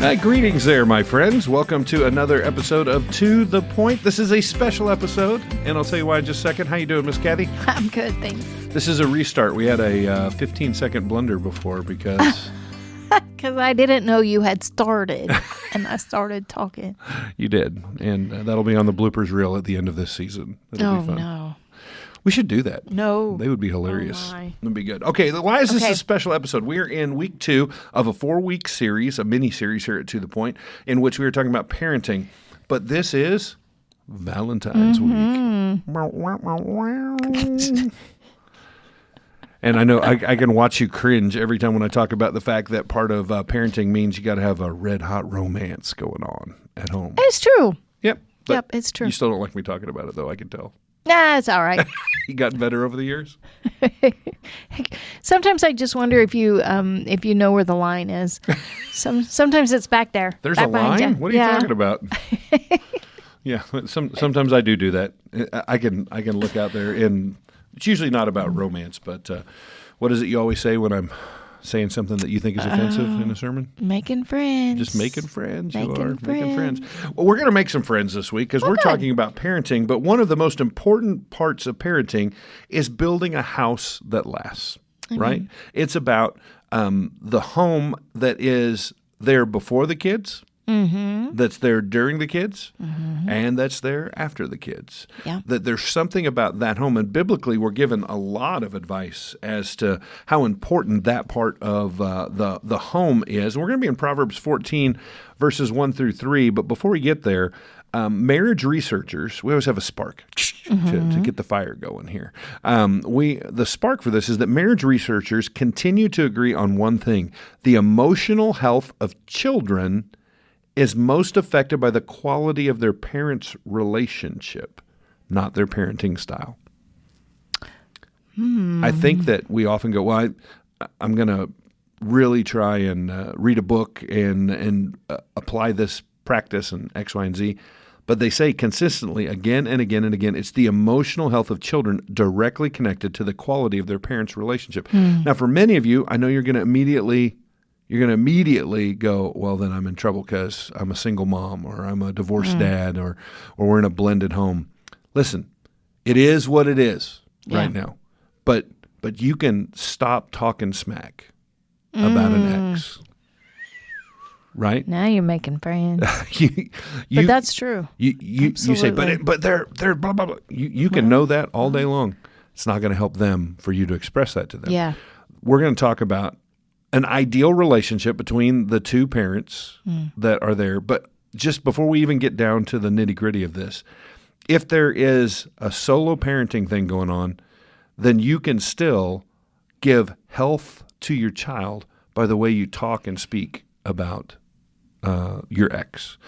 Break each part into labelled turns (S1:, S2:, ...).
S1: Greetings there, my friends. Welcome to another episode of To The Point. This is a special episode, and I'll tell you why in just a second. How you doing, Miss Kathy?
S2: I'm good, thanks.
S1: This is a restart. We had a 15-second blunder before because...
S2: Because I didn't know you had started, and I started talking.
S1: You did, and that'll be on the bloopers reel at the end of this season. It'll be fun.
S2: No.
S1: We should do that.
S2: No.
S1: They would be hilarious.
S2: Oh, my.
S1: That'd be good. Okay, why is this a special episode? We are in week 2 of a 4-week series, a mini-series here at To The Point, in which we are talking about parenting. But this is Valentine's week. And I know I can watch you cringe every time when I talk about the fact that part of parenting means you got to have a red-hot romance going on at home.
S2: It's true.
S1: Yep.
S2: It's true.
S1: You still don't like me talking about it, though, I can tell.
S2: Nah, it's all right.
S1: You gotten better over the years?
S2: Sometimes I just wonder if you know where the line is. Sometimes it's back there.
S1: There's
S2: back
S1: a line?
S2: you.
S1: What are you talking about? Yeah, sometimes I do that. I can look out there, and it's usually not about romance, but what is it you always say when I'm saying something that you think is offensive in a sermon?
S2: Making friends.
S1: Just making friends.
S2: Making
S1: friends. Well, we're going to make some friends this week because we're talking about parenting, but one of the most important parts of parenting is building a house that lasts, right? It's about the home that is there before the kids, that's there during the kids, and that's there after the kids.
S2: Yeah.
S1: That there's something about that home, and biblically we're given a lot of advice as to how important that part of the home is. And we're going to be in Proverbs 14, verses 1 through 3, but before we get there, marriage researchers, we always have a spark to get the fire going here. The spark for this is that marriage researchers continue to agree on one thing: the emotional health of children is most affected by the quality of their parents' relationship, not their parenting style. I think that we often go, well, I'm going to really try and read a book and apply this practice and X, Y, and Z. But they say consistently, again and again and again, it's the emotional health of children directly connected to the quality of their parents' relationship. Now, for many of you, I know you're going to immediately go, well, then I'm in trouble because I'm a single mom, or I'm a divorced dad, or we're in a blended home. Listen, it is what it is right now. But you can stop talking smack about an ex. Right?
S2: Now you're making friends. But that's true.
S1: You say, but they're blah, blah, blah. You can know that all day long. It's not going to help them for you to express that to them.
S2: Yeah.
S1: We're going to talk about an ideal relationship between the two parents that are there. But just before we even get down to the nitty-gritty of this, if there is a solo parenting thing going on, then you can still give health to your child by the way you talk and speak about your ex.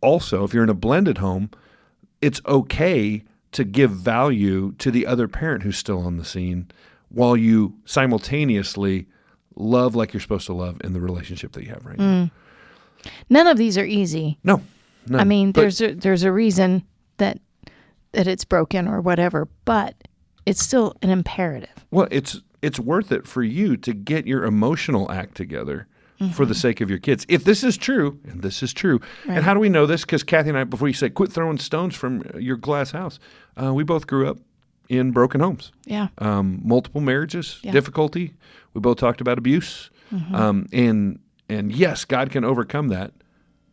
S1: Also, if you're in a blended home, it's okay to give value to the other parent who's still on the scene while you simultaneously love like you're supposed to love in the relationship that you have right now.
S2: None of these are easy.
S1: No.
S2: I mean, there's a reason that it's broken or whatever, but it's still an imperative.
S1: Well, it's worth it for you to get your emotional act together for the sake of your kids. If this is true, and this is true, and how do we know this? Because Kathy and I, before you say, quit throwing stones from your glass house, we both grew up in broken homes.
S2: Yeah.
S1: Multiple marriages, difficulty. We both talked about abuse. And yes, God can overcome that,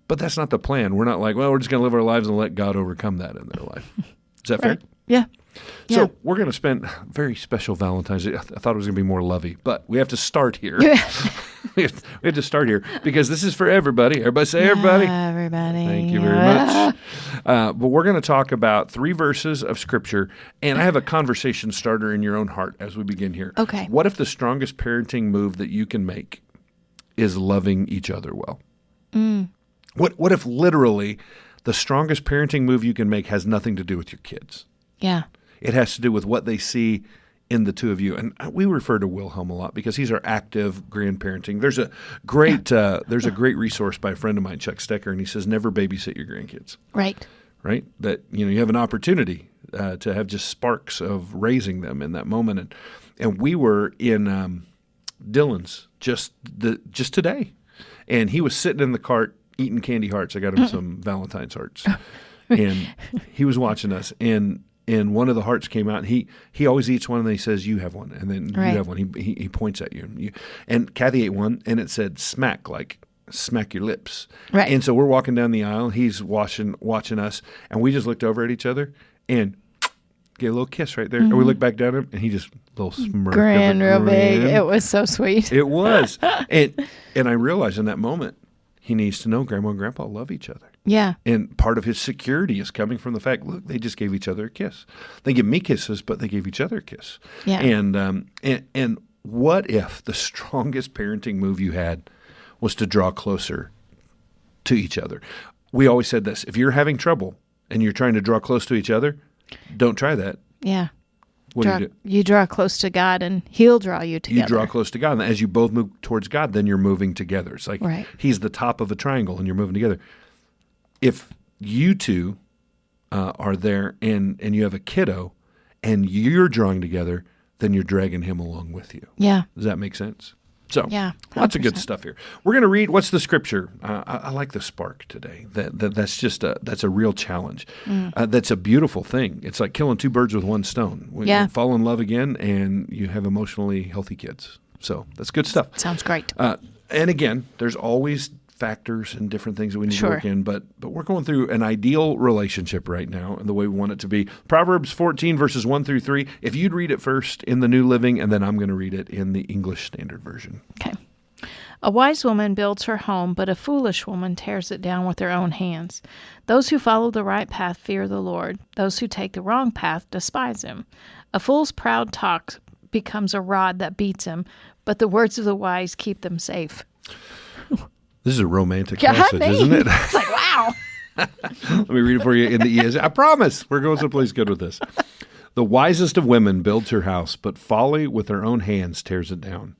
S1: but that's not the plan. We're not like, well, we're just going to live our lives and let God overcome that in their life. Is that fair?
S2: Yeah.
S1: So we're going to spend a very special Valentine's Day. I thought it was going to be more lovey, but we have to start here. we have to start here because this is for everybody. Everybody say everybody.
S2: Everybody.
S1: Thank you very much. But we're going to talk about 3 verses of Scripture, and I have a conversation starter in your own heart as we begin here.
S2: Okay.
S1: What if the strongest parenting move that you can make is loving each other well? What if literally the strongest parenting move you can make has nothing to do with your kids?
S2: Yeah.
S1: It has to do with what they see in the two of you. And we refer to Wilhelm a lot because he's our active grandparenting. There's a great resource by a friend of mine, Chuck Stecker, and he says, never babysit your grandkids.
S2: Right.
S1: Right? That, you have an opportunity to have just sparks of raising them in that moment. And we were in Dylan's just today. And he was sitting in the cart eating candy hearts. I got him some Valentine's hearts. And he was watching us, and one of the hearts came out, and he always eats one, and then he says, you have one, and then
S2: Right.
S1: you have one. He points at you. And Kathy ate one, and it said smack, like smack your lips.
S2: Right.
S1: And so we're walking down the aisle, and he's watching us, and we just looked over at each other and gave a little kiss right there. And we looked back down at him, and he just little smirk.
S2: Grin, real big.
S1: grin.
S2: It was so sweet.
S1: It was. And I realized in that moment, he needs to know Grandma and Grandpa love each other.
S2: Yeah.
S1: And part of his security is coming from the fact, look, they just gave each other a kiss. They give me kisses, but they gave each other a kiss.
S2: Yeah.
S1: And what if the strongest parenting move you had was to draw closer to each other? We always said this: if you're having trouble and you're trying to draw close to each other, don't try that.
S2: Yeah.
S1: What do you do?
S2: You draw close to God, and He'll draw you together.
S1: You draw close to God. And as you both move towards God, then you're moving together. It's like
S2: Right.
S1: He's the top of a triangle, and you're moving together. If you two are there and you have a kiddo and you're drawing together, then you're dragging him along with you.
S2: Yeah.
S1: Does that make sense? So,
S2: Yeah,
S1: lots of good
S2: 100%.
S1: stuff here. We're going to read, what's the scripture? I like the spark today. That's just that's a real challenge. That's a beautiful thing. It's like killing two birds with one stone.
S2: Yeah.
S1: You fall in love again, and you have emotionally healthy kids. So that's good stuff.
S2: Sounds great.
S1: And again, there's always factors and different things that we need
S2: Sure.
S1: to work in, but we're going through an ideal relationship right now and the way we want it to be. Proverbs 14, verses 1 through 3. If you'd read it first in the New Living, and then I'm going to read it in the English Standard Version.
S2: Okay. A wise woman builds her home, but a foolish woman tears it down with her own hands. Those who follow the right path fear the Lord. Those who take the wrong path despise him. A fool's proud talk becomes a rod that beats him, but the words of the wise keep them safe.
S1: This is a romantic
S2: God,
S1: passage, isn't it?
S2: It's like, wow.
S1: Let me read it for you in the ESV. I promise we're going someplace good with this. The wisest of women builds her house, but folly with her own hands tears it down.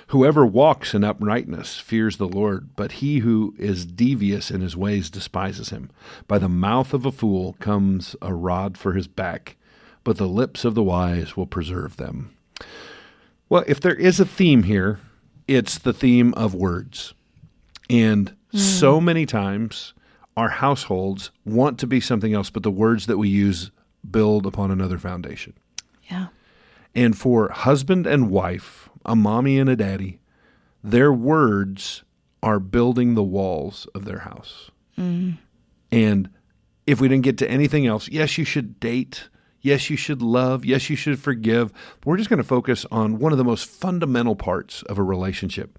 S1: Whoever walks in uprightness fears the Lord, but he who is devious in his ways despises him. By the mouth of a fool comes a rod for his back, but the lips of the wise will preserve them. Well, if there is a theme here, it's the theme of words. And so many times our households want to be something else, but the words that we use build upon another foundation.
S2: Yeah.
S1: And for husband and wife, a mommy and a daddy, their words are building the walls of their house. And if we didn't get to anything else, yes, you should date. Yes, you should love. Yes, you should forgive. But we're just going to focus on one of the most fundamental parts of a relationship.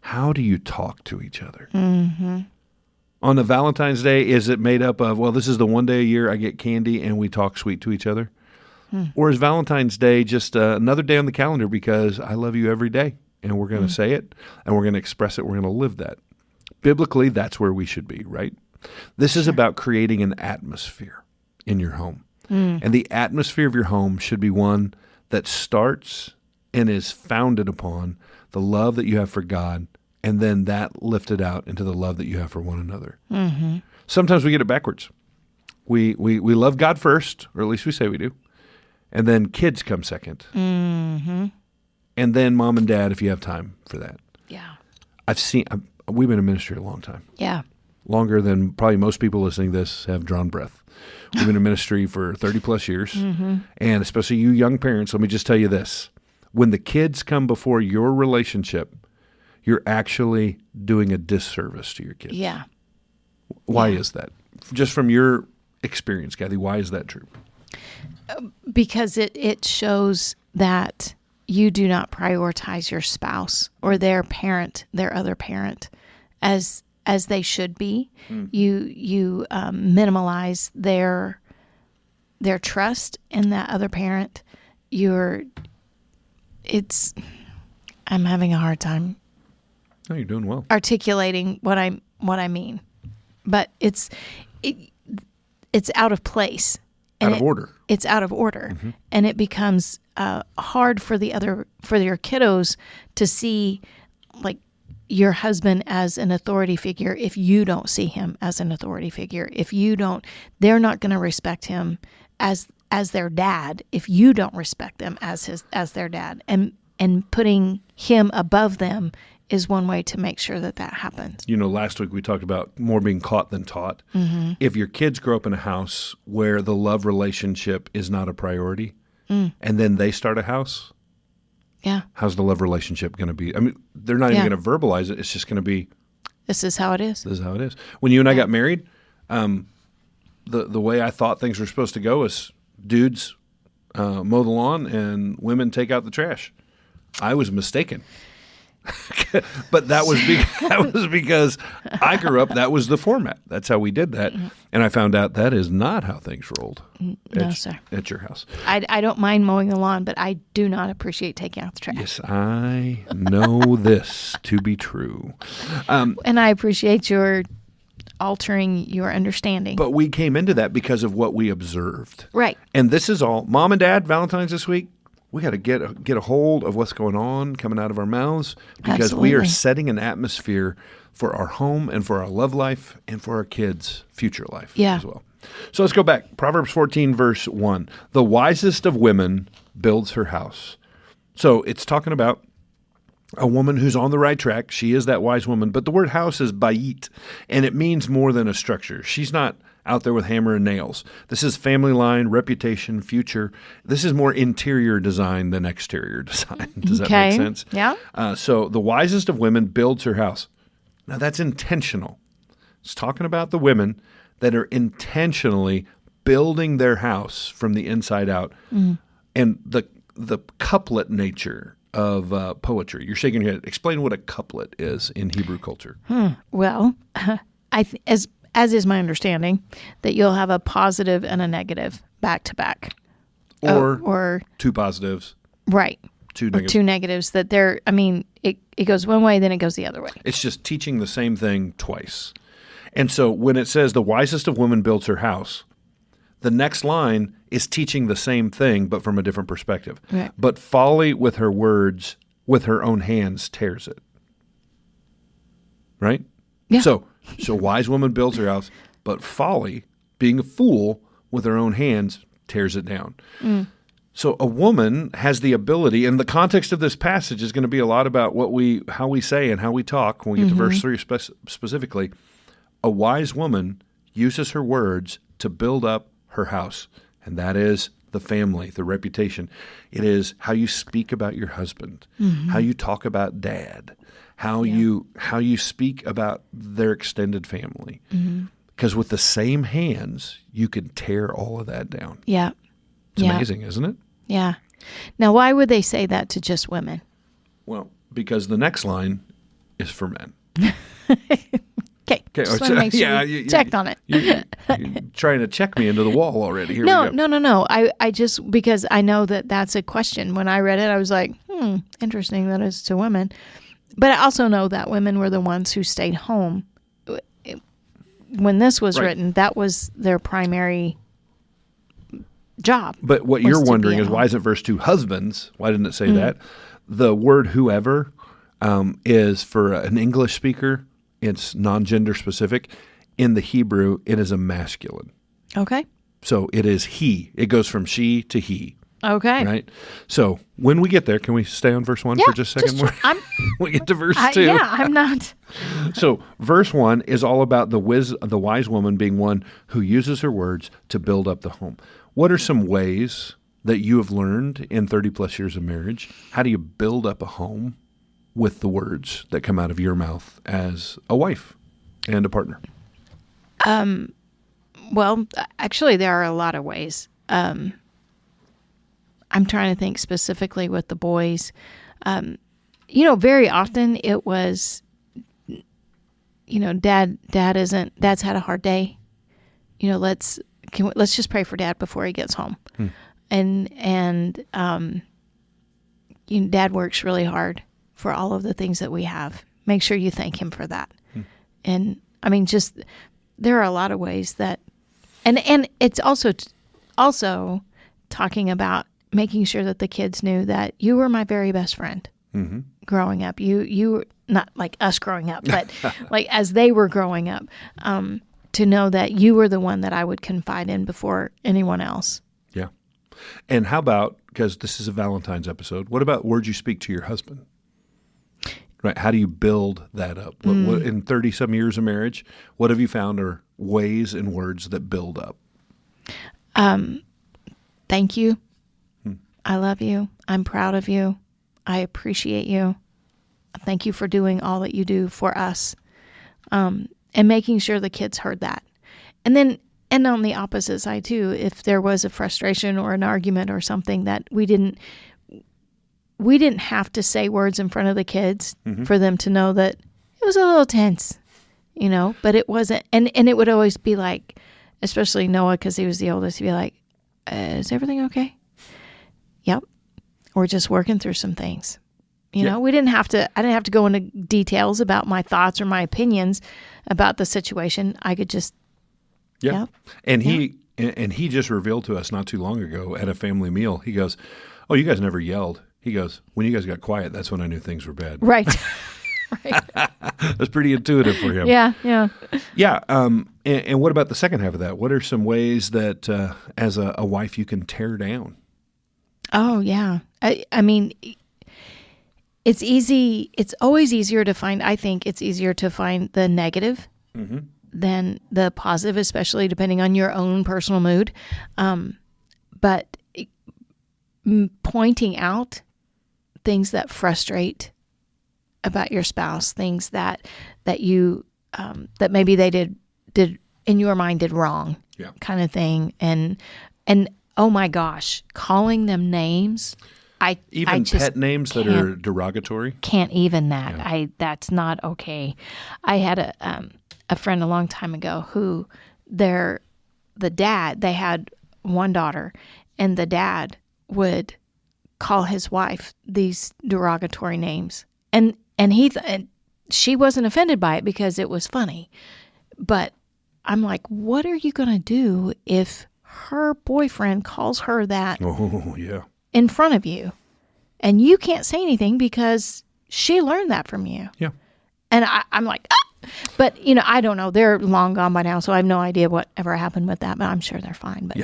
S1: How do you talk to each other? On the Valentine's Day, is it made up of, well, this is the one day a year I get candy and we talk sweet to each other? Or is Valentine's Day just another day on the calendar because I love you every day, and we're going to say it, and we're going to express it, we're going to live that? Biblically, that's where we should be, right? This is about creating an atmosphere in your home. And the atmosphere of your home should be one that starts and is founded upon the love that you have for God, and then that lifted out into the love that you have for one another. Sometimes we get it backwards. We love God first, or at least we say we do, and then kids come second. And then mom and dad, if you have time for that.
S2: Yeah.
S1: We've been in ministry a long time.
S2: Yeah.
S1: Longer than probably most people listening to this have drawn breath. We've been in ministry for 30 plus years. And especially you young parents, let me just tell you this. When the kids come before your relationship, you're actually doing a disservice to your kids.
S2: Yeah.
S1: Why is that? Just from your experience, Kathy, why is that true?
S2: Because it shows that you do not prioritize your spouse or their parent, their other parent, as they should be. You minimize their trust in that other parent. I'm having a hard time
S1: No, you're doing well.
S2: articulating what I mean, but it's out of place.
S1: Out of order.
S2: It's out of order, and it becomes hard for your kiddos to see like your husband as an authority figure if you don't see him as an authority figure. If you don't, they're not going to respect him as their dad if you don't respect them as their dad, and putting him above them is one way to make sure that that happens.
S1: Last week we talked about more being caught than taught.
S2: Mm-hmm.
S1: If your kids grow up in a house where the love relationship is not a priority, and then they start a house, how's the love relationship going to be? I mean, they're not even going to verbalize it. It's just going to be,
S2: this is how it is.
S1: This is how it is. When you and I got married, the way I thought things were supposed to go is dudes mow the lawn and women take out the trash. I was mistaken. But that was because I grew up, that was the format. That's how we did that. And I found out that is not how things rolled
S2: Sir.
S1: At your house.
S2: I don't mind mowing the lawn, but I do not appreciate taking out the trash.
S1: Yes, I know this to be true.
S2: And I appreciate your altering your understanding.
S1: But we came into that because of what we observed.
S2: Right.
S1: And this is all, Mom and Dad, Valentine's this week, we got to get a hold of what's going on coming out of our mouths, because we are setting an atmosphere for our home and for our love life and for our kids' future life as well. So let's go back. Proverbs 14, verse 1. The wisest of women builds her house. So it's talking about a woman who's on the right track. She is that wise woman. But the word house is bayit, and it means more than a structure. She's not out there with hammer and nails. This is family line, reputation, future. This is more interior design than exterior design. Does that make sense?
S2: Yeah.
S1: So the wisest of women builds her house. Now that's intentional. It's talking about the women that are intentionally building their house from the inside out. And the couplet nature of poetry. You're shaking your head. Explain what a couplet is in Hebrew culture.
S2: Well, as is my understanding, that you'll have a positive and a negative back to back.
S1: Or two positives.
S2: Right.
S1: Two negatives.
S2: Two negatives that they're, it goes one way, then it goes the other way.
S1: It's just teaching the same thing twice. And so when it says the wisest of women builds her house, the next line is teaching the same thing, but from a different perspective.
S2: Right.
S1: But folly with her words, with her own hands, tears it. Right?
S2: Yeah.
S1: So wise woman builds her house, but folly, being a fool with her own hands, tears it down. So a woman has the ability, and the context of this passage is going to be a lot about how we say and how we talk when we get to verse 3 specifically. A wise woman uses her words to build up her house, and that is the family, the reputation. It is how you speak about your husband, how you talk about dad, how you speak about their extended family. Because with the same hands, you can tear all of that down.
S2: Yeah.
S1: It's amazing, isn't it?
S2: Yeah. Now, why would they say that to just women?
S1: Well, because the next line is for men.
S2: Okay, just want to make sure you checked on it.
S1: You're trying to check me into the wall already. Here
S2: No.
S1: we go.
S2: No. I just, because I know that that's a question. When I read it, I was like, interesting that it's to women. But I also know that women were the ones who stayed home. When this was written, that was their primary job.
S1: But what you're wondering is, why isn't verse 2 husbands? Why didn't it say that? The word whoever is for an English speaker. It's non-gender specific. In the Hebrew, it is a masculine.
S2: Okay.
S1: So it is he. It goes from she to he.
S2: Okay.
S1: Right? So when we get there, can we stay on verse 1 for just a second more? We get to verse 2.
S2: I'm not.
S1: So verse 1 is all about the wise woman being one who uses her words to build up the home. What are some ways that you have learned in 30 plus years of marriage? How do you build up a home with the words that come out of your mouth as a wife and a partner?
S2: Well, actually, there are a lot of ways. I'm trying to think specifically with the boys. Very often it was, dad's had a hard day. Let's just pray for Dad before he gets home. And Dad works really hard for all of the things that we have. Make sure you thank him for that. And there are a lot of ways that, and it's also talking about making sure that the kids knew that you were my very best friend growing up. You were not like us growing up, but like as they were growing up, to know that you were the one that I would confide in before anyone else.
S1: Yeah. And how about, because this is a Valentine's episode, what about words you speak to your husband? right? How do you build that up? What, in 30-some years of marriage, what have you found are ways and words that build up?
S2: Thank you. I love you. I'm proud of you. I appreciate you. Thank you for doing all that you do for us. And making sure the kids heard that. And on the opposite side too, if there was a frustration or an argument or something that we didn't have to say words in front of the kids for them to know that it was a little tense, but it wasn't. And it would always be like, especially Noah, because he was the oldest, he'd be like, is everything okay? Yep. We're just working through some things. I didn't have to go into details about my thoughts or my opinions about the situation. I could just,
S1: Yep. And he just revealed to us not too long ago at a family meal, he goes, oh, you guys never yelled. He goes, when you guys got quiet, that's when I knew things were bad.
S2: Right. Right.
S1: That's pretty intuitive for him.
S2: Yeah. Yeah.
S1: Yeah. And what about the second half of that? What are some ways that as a wife you can tear down?
S2: Oh, yeah. I mean, it's easy. It's always easier to find, I think it's easier to find the negative than the positive, especially depending on your own personal mood. But pointing out things that frustrate about your spouse, things that you, that maybe they did in your mind did wrong, kind of thing. And oh my gosh, calling them names. I just
S1: pet names that are derogatory.
S2: Can't even that. Yeah. That's not okay. I had a friend a long time ago who the dad, they had one daughter, and the dad would call his wife these derogatory names, and she wasn't offended by it because it was funny, but I'm like, what are you going to do if her boyfriend calls her that?
S1: Oh, yeah.
S2: In front of you, and you can't say anything because she learned that from you.
S1: Yeah.
S2: And I'm like, ah! But I don't know. They're long gone by now, so I have no idea what ever happened with that. But I'm sure they're fine. But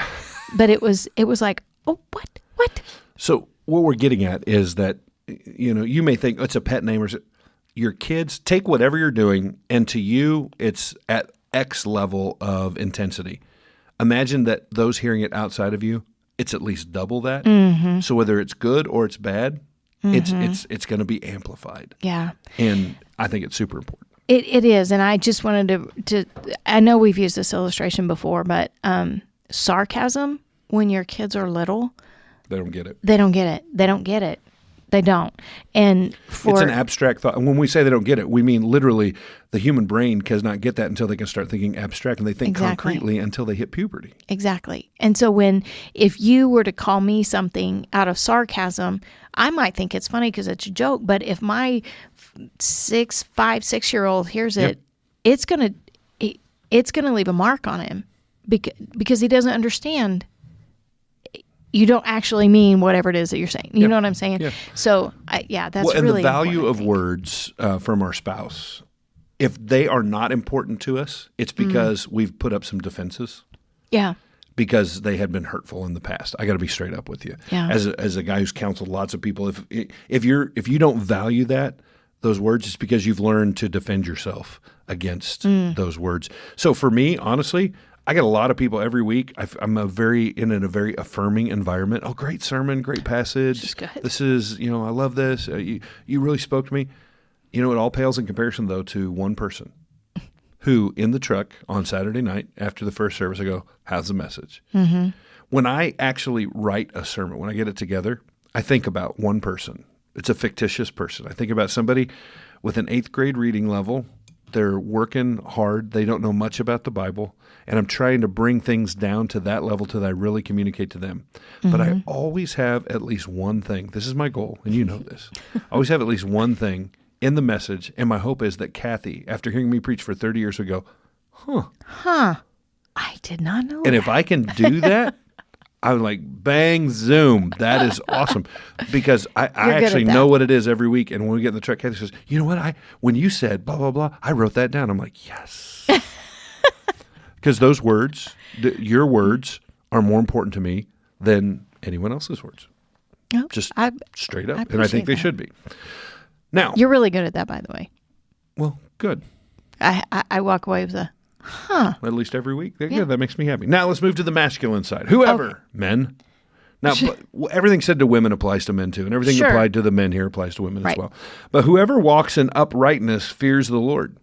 S2: but it was like, oh, what?
S1: So what we're getting at is that you may think it's a pet name, or your kids take whatever you're doing, and to you it's at X level of intensity. Imagine that those hearing it outside of you, it's at least double that. Mm-hmm. So whether it's good or it's bad, it's going to be amplified.
S2: Yeah.
S1: And I think it's super important.
S2: It is. And I just wanted to I know we've used this illustration before, but sarcasm when your kids are little,
S1: they don't get it.
S2: They don't get it. They don't. And
S1: it's an abstract thought. And when we say they don't get it, we mean literally the human brain does not get that until they can start thinking abstract, and they think concretely until they hit puberty.
S2: Exactly. And so if you were to call me something out of sarcasm, I might think it's funny because it's a joke. But if my 6-year-old hears it, it's gonna leave a mark on him because he doesn't understand. You don't actually mean whatever it is that you're saying. You know what I'm saying? Yeah. So, that's really
S1: important. And the value
S2: of
S1: words from our spouse, if they are not important to us, it's because we've put up some defenses.
S2: Yeah.
S1: Because they had been hurtful in the past. I got to be straight up with you.
S2: Yeah.
S1: As a guy who's counseled lots of people, if you don't value those words, it's because you've learned to defend yourself against those words. So for me, honestly, I get a lot of people every week. I'm in a very affirming environment. Oh, great sermon, great passage. This is, I love this. You really spoke to me. It all pales in comparison, though, to one person who, in the truck on Saturday night after the first service, I go, how's the message? Mm-hmm. When I actually write a sermon, when I get it together, I think about one person. It's a fictitious person. I think about somebody with an 8th grade reading level. They're working hard. They don't know much about the Bible. And I'm trying to bring things down to that level till I really communicate to them. Mm-hmm. But I always have at least one thing. This is my goal, and you know this. I always have at least one thing in the message, and my hope is that Kathy, after hearing me preach for 30 years, would go,
S2: I did not know
S1: And if I can do that, I'm like, bang, zoom. That is awesome. Because I actually know what it is every week. And when we get in the truck, Kathy says, you know what? When you said blah, blah, blah, I wrote that down. I'm like, yes. Because those words, your words, are more important to me than anyone else's words.
S2: Oh,
S1: Just straight up.
S2: I
S1: and I think they should be. Now,
S2: You're really good at that, by the way.
S1: well, good.
S2: I walk away with
S1: At least every week. Good. That makes me happy. Now let's move to the masculine side. Whoever, men. Now, everything said to women applies to men too, and everything
S2: Sure.
S1: applied to the men here applies to women as
S2: Right.
S1: well. But whoever walks in uprightness fears the Lord.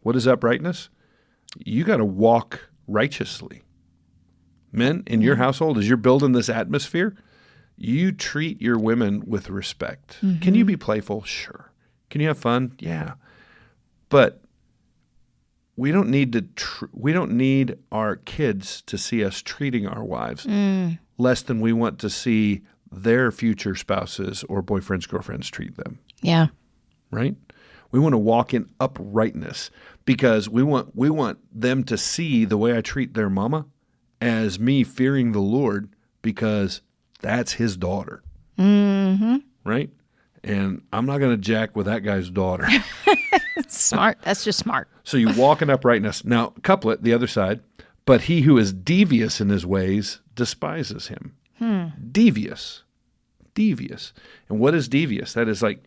S1: What is uprightness? You got to walk righteously. Men, in your household, as you're building this atmosphere, you treat your women with respect. Can you be playful? Sure. Can you have fun? Yeah. But we don't need we don't need our kids to see us treating our wives less than we want to see their future spouses or boyfriends, girlfriends treat them.
S2: Yeah.
S1: Right? We want to walk in uprightness because we want them to see the way I treat their mama as me fearing the Lord because that's his daughter. Mm-hmm. Right? And I'm not going to jack with that guy's daughter.
S2: Smart. That's just smart.
S1: So you walk in uprightness. Now, couplet, the other side, but he who is devious in his ways despises him. Devious. Devious. And what is devious? That is like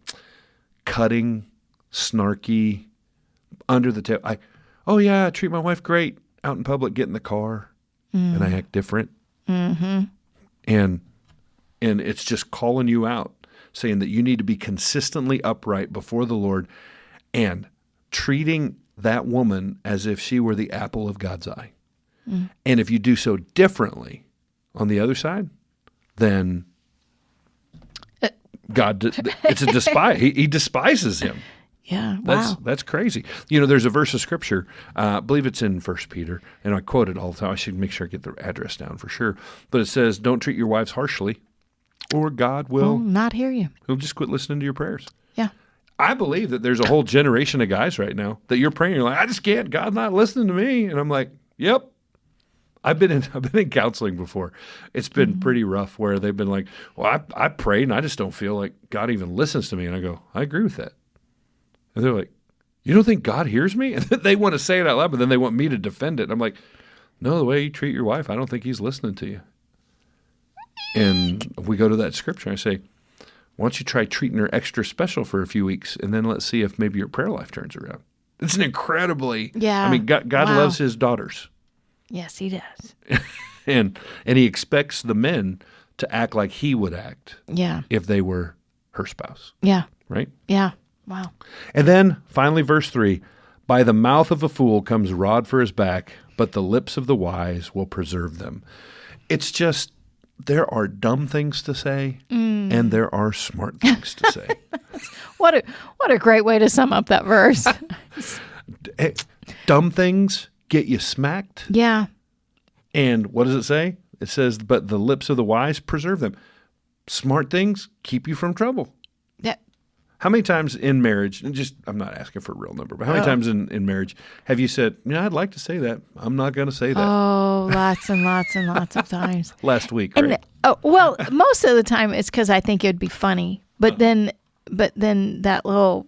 S1: cutting, snarky, under the table. I treat my wife great out in public, get in the car, and I act different. Mm-hmm. And it's just calling you out, saying that you need to be consistently upright before the Lord and treating that woman as if she were the apple of God's eye. And if you do so differently on the other side, then God, it's a despise. He despises him.
S2: Yeah. Wow.
S1: That's crazy. You know, there's a verse of scripture, I believe it's in 1 Peter, and I quote it all the time. I should make sure I get the address down for sure. But it says, don't treat your wives harshly, or God will
S2: not hear you.
S1: He'll just quit listening to your prayers.
S2: Yeah.
S1: I believe that there's a whole generation of guys right now that you're praying, you're like, I just can't, God's not listening to me. And I'm like, yep. I've been in counseling before. It's been pretty rough where they've been like, well, I pray and I just don't feel like God even listens to me. And I go, I agree with that. And they're like, you don't think God hears me? And they want to say it out loud, but then they want me to defend it. And I'm like, no, the way you treat your wife, I don't think he's listening to you. And we go to that scripture and I say, why don't you try treating her extra special for a few weeks and then let's see if maybe your prayer life turns around. It's an incredibly, I mean, God loves his daughters.
S2: Yes, he does.
S1: and he expects the men to act like he would act if they were her spouse.
S2: Yeah.
S1: Right?
S2: Yeah. Wow.
S1: And then finally, verse 3, by the mouth of a fool comes rod for his back, but the lips of the wise will preserve them. It's just, there are dumb things to say and there are smart things to say.
S2: What a great way to sum up that verse.
S1: Dumb things get you smacked.
S2: Yeah.
S1: And what does it say? It says, but the lips of the wise preserve them. Smart things keep you from trouble.
S2: Yeah.
S1: How many times in marriage, and just, I'm not asking for a real number, but how many times in marriage have you said, I'd like to say that. I'm not going to say that.
S2: Oh, lots and lots and lots of times.
S1: Last week,
S2: And,
S1: right?
S2: well, most of the time it's because I think it'd be funny. But then that little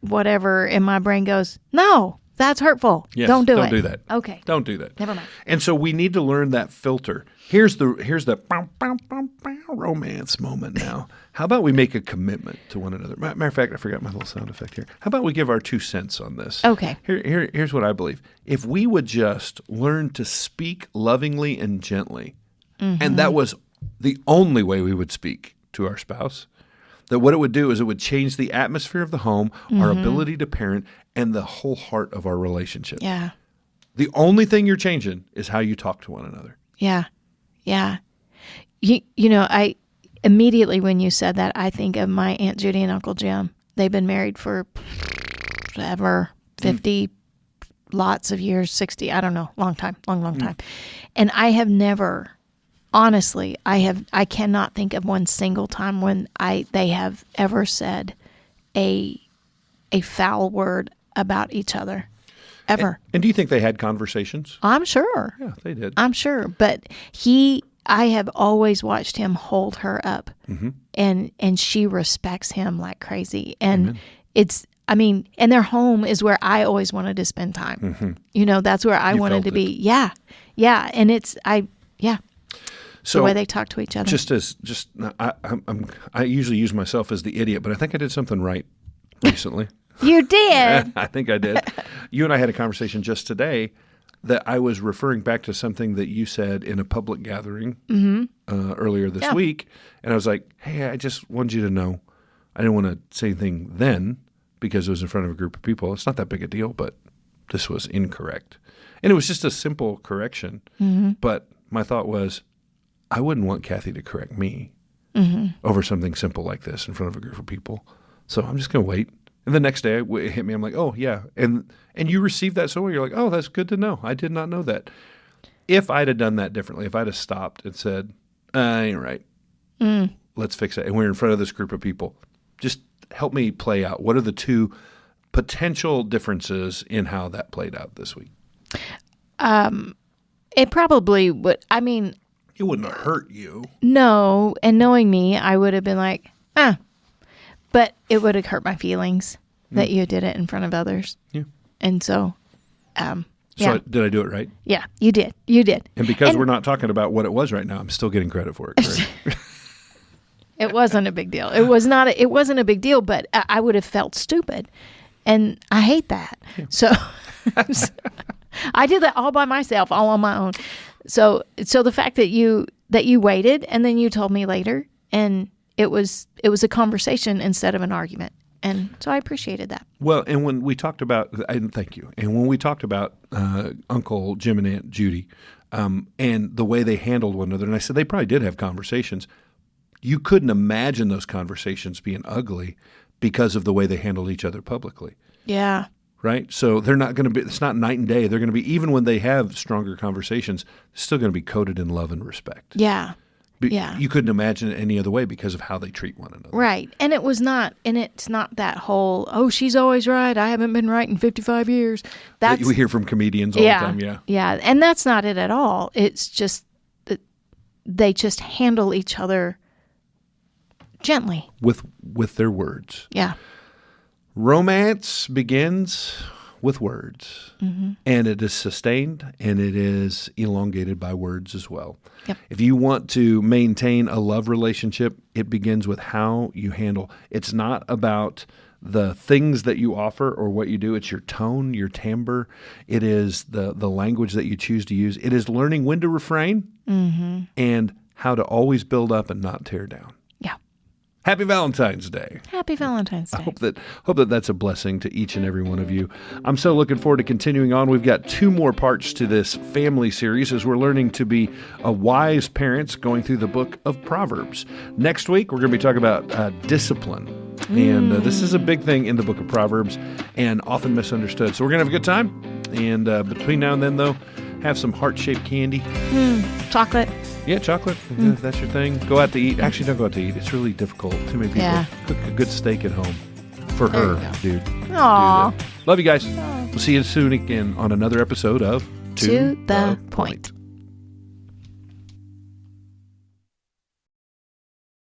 S2: whatever in my brain goes, no, that's hurtful.
S1: Yes,
S2: Don't do it.
S1: Don't do that.
S2: Okay.
S1: Don't do that.
S2: Never mind.
S1: And so we need to learn that filter. Here's the bow, bow, bow, bow, romance moment now. How about we make a commitment to one another? Matter of fact, I forgot my little sound effect here. How about we give our 2 cents on this?
S2: Okay.
S1: Here's what I believe. If we would just learn to speak lovingly and gently, and that was the only way we would speak to our spouse, that what it would do is it would change the atmosphere of the home, our ability to parent, and the whole heart of our relationship.
S2: Yeah.
S1: The only thing you're changing is how you talk to one another.
S2: Yeah. Yeah. You know, I immediately when you said that, I think of my Aunt Judy and Uncle Jim. They've been married for ever 50 lots of years, 60, I don't know, long time. And I have never, honestly, I cannot think of one single time when they have ever said a foul word about each other. Ever.
S1: And do you think they had conversations?
S2: I'm sure.
S1: Yeah, they did.
S2: I'm sure. But I have always watched him hold her up, and she respects him like crazy. And and their home is where I always wanted to spend time. You know, that's where I wanted to be. Yeah. Yeah. And
S1: So
S2: the way they talk to each other.
S1: I usually use myself as the idiot, but I think I did something right recently.
S2: You did.
S1: I think I did. You and I had a conversation just today that I was referring back to something that you said in a public gathering earlier this week. And I was like, hey, I just wanted you to know I didn't want to say anything then because it was in front of a group of people. It's not that big a deal, but this was incorrect. And it was just a simple correction. But my thought was, I wouldn't want Kathy to correct me over something simple like this in front of a group of people. So I'm just going to wait. And the next day it hit me. I'm like, oh, yeah. And you received that so well. You're like, oh, that's good to know. I did not know that. If I'd have done that differently, if I'd have stopped and said, I ain't right. Let's fix it. And we're in front of this group of people. Just help me play out. What are the two potential differences in how that played out this week?
S2: It probably would. I mean,
S1: it wouldn't have hurt you.
S2: No. And knowing me, I would have been like, but it would have hurt my feelings that you did it in front of others. Yeah. And so,
S1: So did I do it right?
S2: Yeah, you did. You did.
S1: And because we're not talking about what it was right now, I'm still getting credit for it. Correct?
S2: It wasn't a big deal. It wasn't a big deal, but I would have felt stupid. And I hate that. Yeah. So I did that all by myself, all on my own. So the fact that you waited and then you told me later, and it was a conversation instead of an argument. And so I appreciated that.
S1: Well, and when we talked about, and thank you. And when we talked about Uncle Jim and Aunt Judy and the way they handled one another, and I said they probably did have conversations. You couldn't imagine those conversations being ugly because of the way they handled each other publicly. Yeah. Right? So they're not going to be, it's not night and day. They're going to be, even when they have stronger conversations, they're still going to be coated in love and respect. Yeah. You couldn't imagine it any other way because of how they treat one another.
S2: Right. And it's not that whole, oh, she's always right. I haven't been right in 55 years.
S1: That we hear from comedians all the time. Yeah.
S2: Yeah. And that's not it at all. It's just that they just handle each other gently.
S1: With their words. Yeah. Romance begins with words, and it is sustained and it is elongated by words as well. Yep. If you want to maintain a love relationship, it begins with how you handle. It's not about the things that you offer or what you do. It's your tone, your timbre. It is the language that you choose to use. It is learning when to refrain and how to always build up and not tear down. Happy Valentine's Day.
S2: Happy Valentine's Day.
S1: I hope that that's a blessing to each and every one of you. I'm so looking forward to continuing on. We've got 2 more parts to this family series as we're learning to be a wise parents going through the book of Proverbs. Next week, we're going to be talking about discipline. And this is a big thing in the book of Proverbs and often misunderstood. So we're going to have a good time. And between now and then, though, have some heart-shaped candy.
S2: Chocolate.
S1: Yeah, chocolate. If that's your thing. Go out to eat. Actually, don't go out to eat. It's really difficult. Too many people. Yeah. Cook a good steak at home. For her, dude.
S2: Aww.
S1: Love you guys. We'll see you soon again on another episode of
S2: To the Point.